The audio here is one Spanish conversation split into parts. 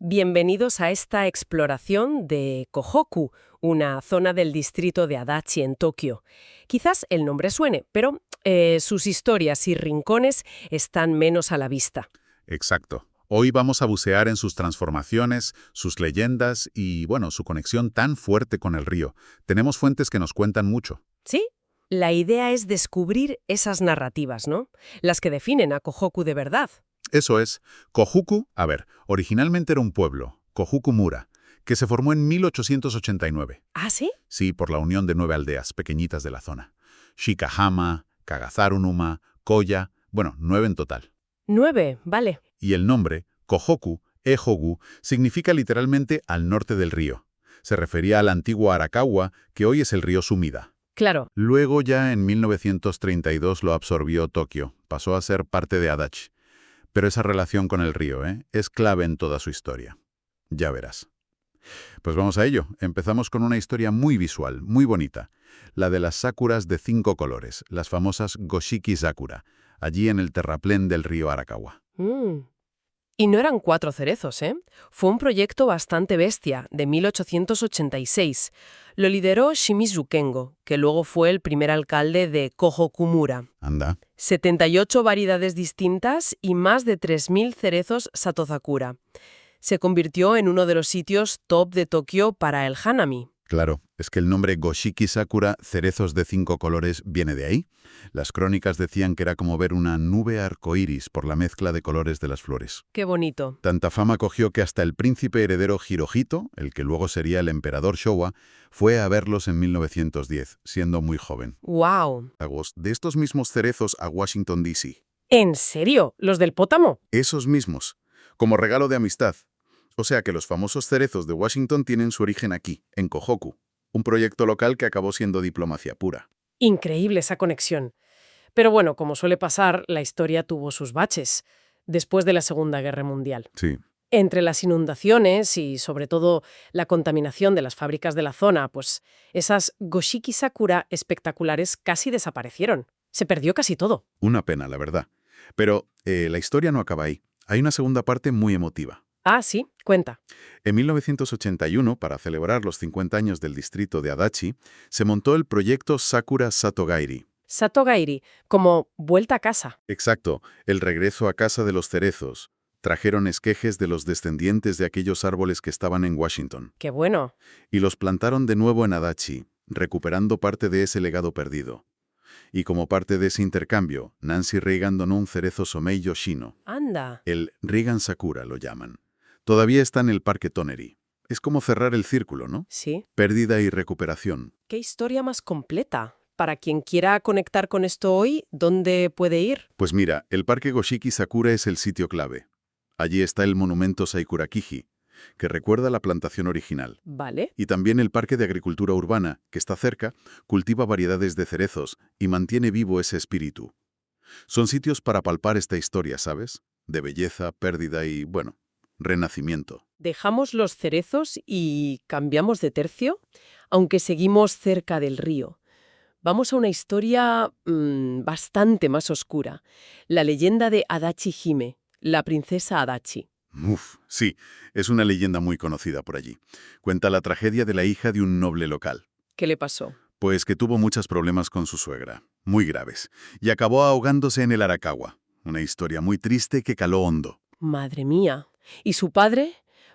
Bienvenidos a esta exploración de Kohoku, una zona del distrito de Adachi en Tokio. Quizás el nombre suene, pero sus historias y rincones están menos a la vista. Exacto. Hoy vamos a bucear en sus transformaciones, sus leyendas y, bueno, su conexión tan fuerte con el río. Tenemos fuentes que nos cuentan mucho. ¿Sí? La idea es descubrir esas narrativas, ¿no? Las que definen a Kohoku de verdad. Eso es, Kohoku, originalmente era un pueblo, Kohoku-mura, que se formó en 1889. ¿Ah, sí? Sí, por la unión de 9 aldeas pequeñitas de la zona. Shikahama, Kagazarunuma, Koya, 9 en total. 9, vale. Y el nombre, Kohoku, Ehogu, significa literalmente al norte del río. Se refería al antiguo Arakawa, que hoy es el río Sumida. Claro. Luego ya en 1932 lo absorbió Tokio, pasó a ser parte de Adachi. Pero esa relación con el río, es clave en toda su historia. Ya verás. Pues vamos a ello. Empezamos con una historia muy visual, muy bonita. La de las sakuras de 5 colores, las famosas Goshiki Sakura, allí en el terraplén del río Arakawa. Y no eran 4 cerezos, ¿eh? Fue un proyecto bastante bestia, de 1886. Lo lideró Shimizu Kengo, que luego fue el primer alcalde de Kohoku-mura. Anda. 78 variedades distintas y más de 3.000 cerezos Satozakura. Se convirtió en uno de los sitios top de Tokio para el Hanami. Claro, es que el nombre Goshiki Sakura, cerezos de 5 colores, viene de ahí. Las crónicas decían que era como ver una nube arcoíris por la mezcla de colores de las flores. ¡Qué bonito! Tanta fama cogió que hasta el príncipe heredero Hirohito, el que luego sería el emperador Showa, fue a verlos en 1910, siendo muy joven. ¡Wow! De estos mismos cerezos a Washington, D.C. ¿En serio? ¿Los del Pótamo? Esos mismos, como regalo de amistad. O sea que los famosos cerezos de Washington tienen su origen aquí, en Kohoku, un proyecto local que acabó siendo diplomacia pura. Increíble esa conexión. Pero bueno, como suele pasar, la historia tuvo sus baches, después de la Segunda Guerra Mundial. Sí. Entre las inundaciones y, sobre todo, la contaminación de las fábricas de la zona, pues esas Goshiki Sakura espectaculares casi desaparecieron. Se perdió casi todo. Una pena, la verdad. Pero la historia no acaba ahí. Hay una segunda parte muy emotiva. Ah, sí, cuenta. En 1981, para celebrar los 50 años del distrito de Adachi, se montó el proyecto Sakura Satogairi. Satogairi, como vuelta a casa. Exacto, el regreso a casa de los cerezos. Trajeron esquejes de los descendientes de aquellos árboles que estaban en Washington. ¡Qué bueno! Y los plantaron de nuevo en Adachi, recuperando parte de ese legado perdido. Y como parte de ese intercambio, Nancy Reagan donó un cerezo Somei Yoshino. ¡Anda! El Reagan Sakura lo llaman. Todavía está en el Parque Toneri. Es como cerrar el círculo, ¿no? Sí. Pérdida y recuperación. ¡Qué historia más completa! Para quien quiera conectar con esto hoy, ¿dónde puede ir? Pues mira, el Parque Goshiki Sakura es el sitio clave. Allí está el monumento Saikurakiji, que recuerda la plantación original. Vale. Y también el Parque de Agricultura Urbana, que está cerca, cultiva variedades de cerezos y mantiene vivo ese espíritu. Son sitios para palpar esta historia, ¿sabes? De belleza, pérdida y, renacimiento. Dejamos los cerezos y cambiamos de tercio, aunque seguimos cerca del río. Vamos a una historia bastante más oscura. La leyenda de Adachi Hime, la princesa Adachi. Sí, es una leyenda muy conocida por allí. Cuenta la tragedia de la hija de un noble local. ¿Qué le pasó? Pues que tuvo muchos problemas con su suegra, muy graves, y acabó ahogándose en el Arakawa. Una historia muy triste que caló hondo. Madre mía. ¿Y su padre?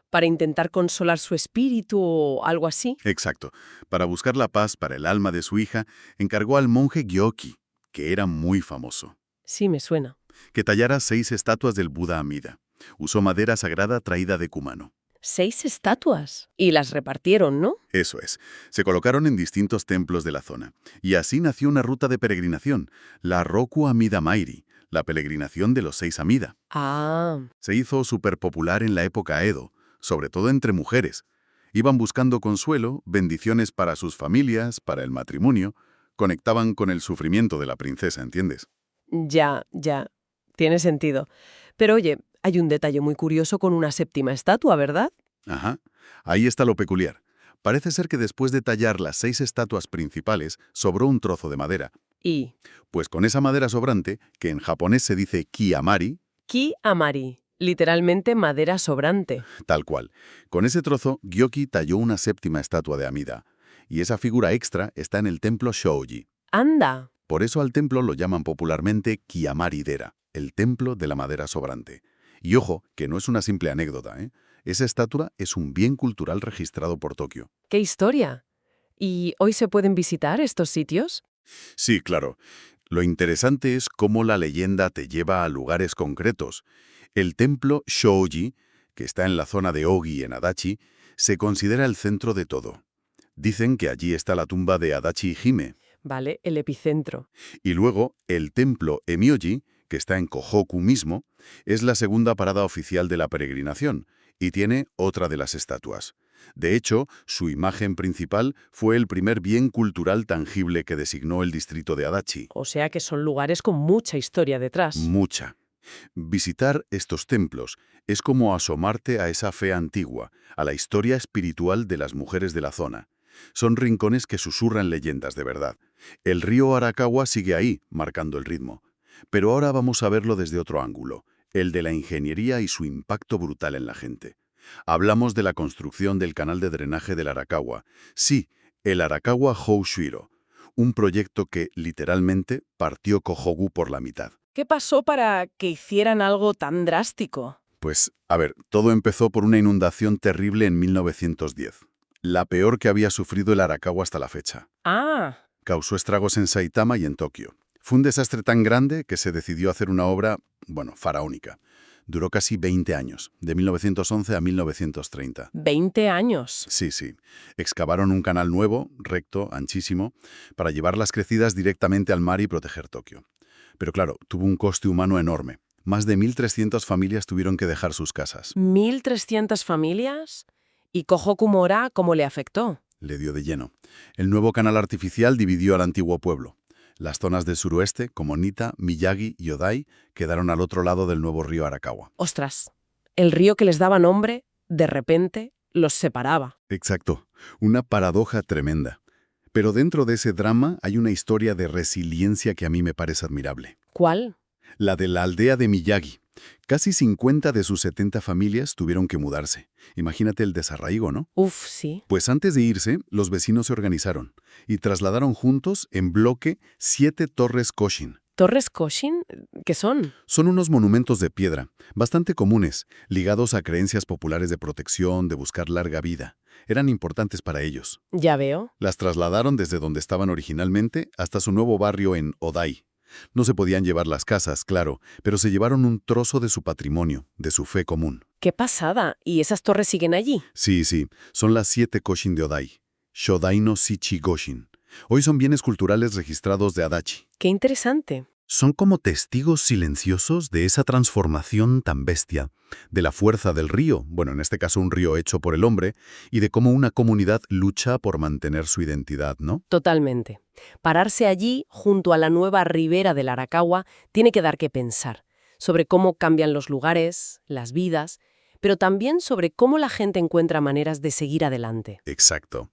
¿Para intentar consolar su espíritu o algo así? Exacto. Para buscar la paz para el alma de su hija, encargó al monje Gyoki, que era muy famoso, Sí, me suena. que tallara 6 estatuas del Buda Amida. Usó madera sagrada traída de Kumano. 6 estatuas. Y las repartieron, ¿no? Eso es. Se colocaron en distintos templos de la zona. Y así nació una ruta de peregrinación, la Roku Amida Mairi, la peregrinación de los 6 Amida. Ah, Se hizo súper popular en la época Edo, sobre todo entre mujeres. Iban buscando consuelo, bendiciones para sus familias, para el matrimonio. Conectaban con el sufrimiento de la princesa, ¿entiendes? ya. Tiene sentido. Pero oye, hay un detalle muy curioso con una 7ª estatua, ¿verdad? Ajá. Ahí está lo peculiar. Parece ser que después de tallar las 6 estatuas principales, sobró un trozo de madera. Y Pues con esa madera sobrante, que en japonés se dice ki-amari, Ki Amari, literalmente madera sobrante. Tal cual. Con ese trozo, Gyoki talló una séptima estatua de Amida. Y esa figura extra está en el templo Shōji. ¡Anda! Por eso al templo lo llaman popularmente Kiyamari-dera, el templo de la madera sobrante. Y ojo, que no es una simple anécdota, ¿eh? Esa estatua es un bien cultural registrado por Tokio. ¡Qué historia! ¿Y hoy se pueden visitar estos sitios? Sí, claro. Lo interesante es cómo la leyenda te lleva a lugares concretos. El templo Shōji, que está en la zona de Ogi en Adachi, se considera el centro de todo. Dicen que allí está la tumba de Adachi Hime. Vale, el epicentro. Y luego, el templo Emyoji, que está en Kohoku mismo, es la segunda parada oficial de la peregrinación y tiene otra de las estatuas. De hecho, su imagen principal fue el primer bien cultural tangible que designó el distrito de Adachi. O sea que son lugares con mucha historia detrás. Mucha. Visitar estos templos es como asomarte a esa fe antigua, a la historia espiritual de las mujeres de la zona. Son rincones que susurran leyendas de verdad. El río Arakawa sigue ahí, marcando el ritmo. Pero ahora vamos a verlo desde otro ángulo, el de la ingeniería y su impacto brutal en la gente. Hablamos de la construcción del canal de drenaje del Arakawa. Sí, el Arakawa Houshuiro, un proyecto que, literalmente, partió Kohogu por la mitad. ¿Qué pasó para que hicieran algo tan drástico? Pues, a ver, todo empezó por una inundación terrible en 1910. La peor que había sufrido el Arakawa hasta la fecha. Ah, Causó estragos en Saitama y en Tokio. Fue un desastre tan grande que se decidió hacer una obra, faraónica. Duró casi 20 años, de 1911 a 1930. 20 años. Sí. Excavaron un canal nuevo, recto, anchísimo, para llevar las crecidas directamente al mar y proteger Tokio. Pero claro, tuvo un coste humano enorme. Más de 1.300 familias tuvieron que dejar sus casas. ¿1.300 familias? ¿Y Kohoku Mora cómo le afectó? Le dio de lleno. El nuevo canal artificial dividió al antiguo pueblo. Las zonas del suroeste, como Nita, Miyagi y Odai, quedaron al otro lado del nuevo río Arakawa. Ostras, el río que les daba nombre, de repente, los separaba. Exacto. Una paradoja tremenda. Pero dentro de ese drama hay una historia de resiliencia que a mí me parece admirable. ¿Cuál? La de la aldea de Miyagi. Casi 50 de sus 70 familias tuvieron que mudarse. Imagínate el desarraigo, ¿no? Uf, sí. Pues antes de irse, los vecinos se organizaron y trasladaron juntos, en bloque, 7 torres Koshin. ¿Torres Koshin? ¿Qué son? Son unos monumentos de piedra, bastante comunes, ligados a creencias populares de protección, de buscar larga vida. Eran importantes para ellos. Ya veo. Las trasladaron desde donde estaban originalmente hasta su nuevo barrio en Odai. No se podían llevar las casas, claro, pero se llevaron un trozo de su patrimonio, de su fe común. ¡Qué pasada! ¿Y esas torres siguen allí? Sí, son las 7 Koshin de Odai. Shodai no Shichi Goshin. Hoy son bienes culturales registrados de Adachi. ¡Qué interesante! Son como testigos silenciosos de esa transformación tan bestia, de la fuerza del río, en este caso un río hecho por el hombre, y de cómo una comunidad lucha por mantener su identidad, ¿no? Totalmente. Pararse allí, junto a la nueva ribera del Arakawa, tiene que dar que pensar sobre cómo cambian los lugares, las vidas, pero también sobre cómo la gente encuentra maneras de seguir adelante. Exacto.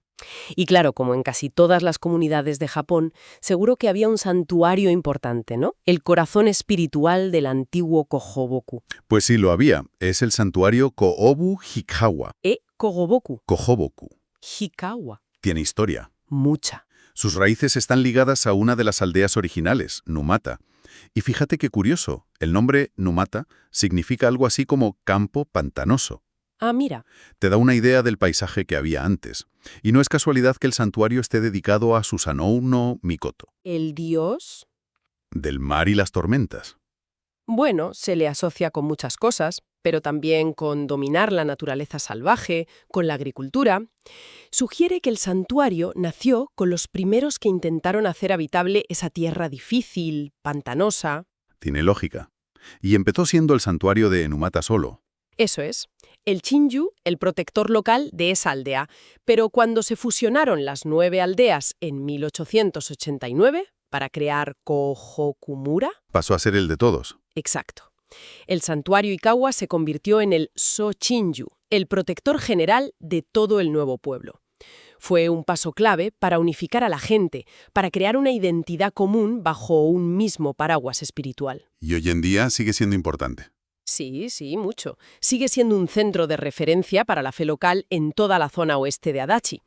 Y claro, como en casi todas las comunidades de Japón, seguro que había un santuario importante, ¿no? El corazón espiritual del antiguo Kohoboku. Pues sí, lo había. Es el santuario Koobu Hikawa. Kohoboku. Kohoboku. Hikawa. Tiene historia. Mucha. Sus raíces están ligadas a una de las aldeas originales, Numata. Y fíjate qué curioso, el nombre Numata significa algo así como campo pantanoso. Ah, mira. Te da una idea del paisaje que había antes. Y no es casualidad que el santuario esté dedicado a Susanoo no Mikoto. ¿El dios? Del mar y las tormentas. Bueno, se le asocia con muchas cosas, pero también con dominar la naturaleza salvaje, con la agricultura. Sugiere que el santuario nació con los primeros que intentaron hacer habitable esa tierra difícil, pantanosa. Tiene lógica. Y empezó siendo el santuario de Numata solo. Eso es. El Shinju, el protector local de esa aldea. Pero cuando se fusionaron las 9 aldeas en 1889 para crear Kohokumura... Pasó a ser el de todos. Exacto. El santuario Ikawa se convirtió en el So-Shinju, el protector general de todo el nuevo pueblo. Fue un paso clave para unificar a la gente, para crear una identidad común bajo un mismo paraguas espiritual. Y hoy en día sigue siendo importante. Sí, sí, mucho. Sigue siendo un centro de referencia para la fe local en toda la zona oeste de Adachi.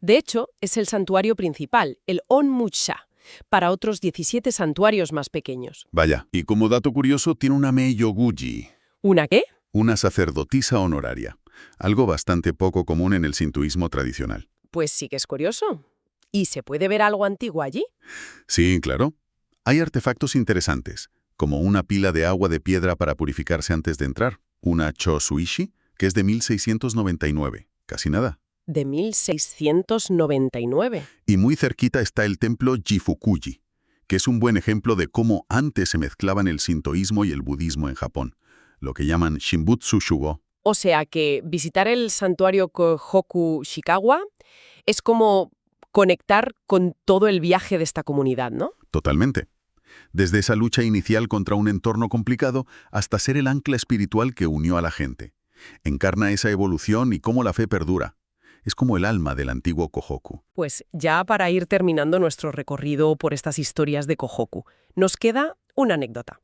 De hecho, es el santuario principal, el Onmucha, para otros 17 santuarios más pequeños. Vaya, y como dato curioso, tiene una Meiyoguji, ¿Una qué? una sacerdotisa honoraria, algo bastante poco común en el sintoísmo tradicional. Pues sí que es curioso. ¿Y se puede ver algo antiguo allí? Sí, claro. Hay artefactos interesantes, como una pila de agua de piedra para purificarse antes de entrar, una Chosuishi, que es de 1699, casi nada. De 1699. Y muy cerquita está el templo Jifukuji, que es un buen ejemplo de cómo antes se mezclaban el sintoísmo y el budismo en Japón, lo que llaman Shimbutsu Shugo. O sea que visitar el santuario Kohoku Shikawa es como conectar con todo el viaje de esta comunidad, ¿no? Totalmente. Desde esa lucha inicial contra un entorno complicado hasta ser el ancla espiritual que unió a la gente. Encarna esa evolución y cómo la fe perdura. Es como el alma del antiguo Kohoku. Pues ya para ir terminando nuestro recorrido por estas historias de Kohoku, nos queda una anécdota.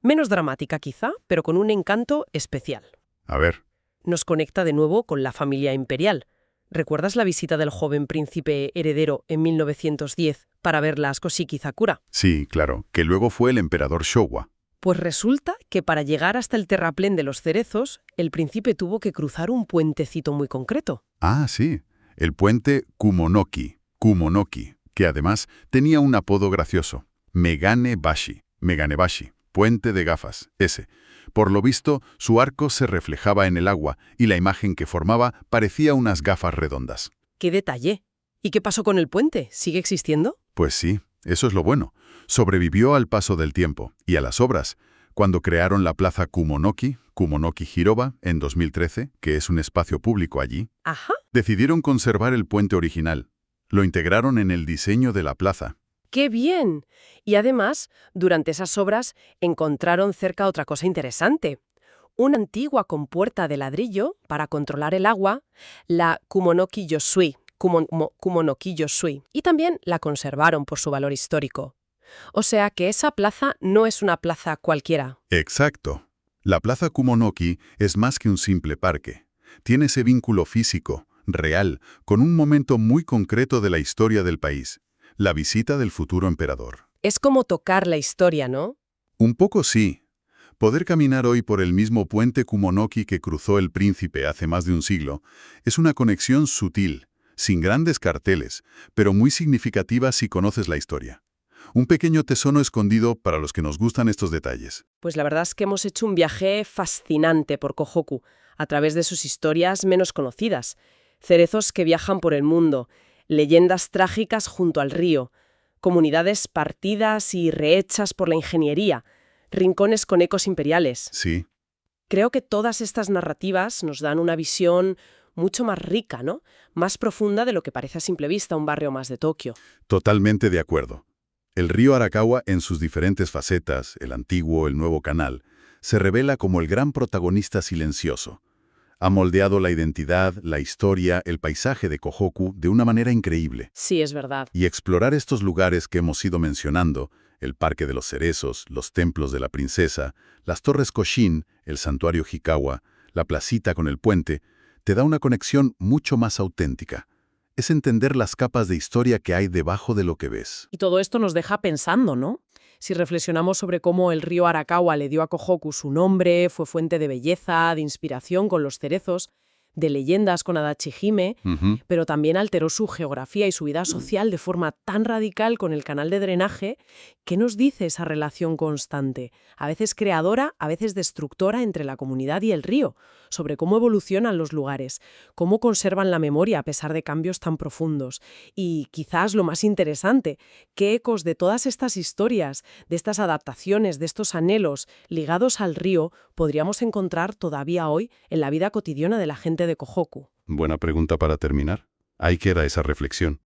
Menos dramática quizá, pero con un encanto especial. A ver. Nos conecta de nuevo con la familia imperial. ¿Recuerdas la visita del joven príncipe heredero en 1910 para ver las Koshiki Sakura? Sí, claro, que luego fue el emperador Showa. Pues resulta que para llegar hasta el terraplén de los cerezos, el príncipe tuvo que cruzar un puentecito muy concreto. Ah, sí, el puente Kumonoki, que además tenía un apodo gracioso, Meganebashi, puente de gafas, ese. Por lo visto, su arco se reflejaba en el agua y la imagen que formaba parecía unas gafas redondas. ¡Qué detalle! ¿Y qué pasó con el puente? ¿Sigue existiendo? Pues sí, eso es lo bueno. Sobrevivió al paso del tiempo y a las obras. Cuando crearon la plaza Kumonoki Hiroba, en 2013, que es un espacio público allí, Ajá. decidieron conservar el puente original. Lo integraron en el diseño de la plaza. ¡Qué bien! Y además, durante esas obras encontraron cerca otra cosa interesante. Una antigua compuerta de ladrillo para controlar el agua, la Kumonoki Yosui. Kumonoki Yosui. Y también la conservaron por su valor histórico. O sea que esa plaza no es una plaza cualquiera. Exacto. La plaza Kumonoki es más que un simple parque. Tiene ese vínculo físico, real, con un momento muy concreto de la historia del país. La visita del futuro emperador. Es como tocar la historia, ¿no? Un poco sí. Poder caminar hoy por el mismo puente Kumonoki que cruzó el príncipe hace más de un siglo es una conexión sutil, sin grandes carteles, pero muy significativa si conoces la historia. Un pequeño tesoro escondido para los que nos gustan estos detalles. Pues la verdad es que hemos hecho un viaje fascinante por Kohoku, a través de sus historias menos conocidas. Cerezos que viajan por el mundo, leyendas trágicas junto al río, comunidades partidas y rehechas por la ingeniería, rincones con ecos imperiales. Sí, Creo que todas estas narrativas nos dan una visión mucho más rica, ¿no? Más profunda de lo que parece a simple vista un barrio más de Tokio. totalmente de acuerdo. El río Arakawa, en sus diferentes facetas, el antiguo, el nuevo canal, se revela como el gran protagonista silencioso. Ha moldeado la identidad, la historia, el paisaje de Kohoku de una manera increíble. Sí, es verdad. Y explorar estos lugares que hemos ido mencionando, el Parque de los Cerezos, los templos de la princesa, las torres Koshin, el santuario Hikawa, la placita con el puente, te da una conexión mucho más auténtica. Es entender las capas de historia que hay debajo de lo que ves. Y todo esto nos deja pensando, ¿no? Si reflexionamos sobre cómo el río Arakawa le dio a Kohoku su nombre, fue fuente de belleza, de inspiración con los cerezos, de leyendas con Adachi Hime, pero también alteró su geografía y su vida social de forma tan radical con el canal de drenaje. ¿Qué nos dice esa relación constante, a veces creadora, a veces destructora entre la comunidad y el río, sobre cómo evolucionan los lugares, cómo conservan la memoria a pesar de cambios tan profundos? Y quizás lo más interesante, qué ecos de todas estas historias, de estas adaptaciones, de estos anhelos ligados al río podríamos encontrar todavía hoy en la vida cotidiana de la gente de Kohoku. Buena pregunta para terminar. Ahí queda esa reflexión.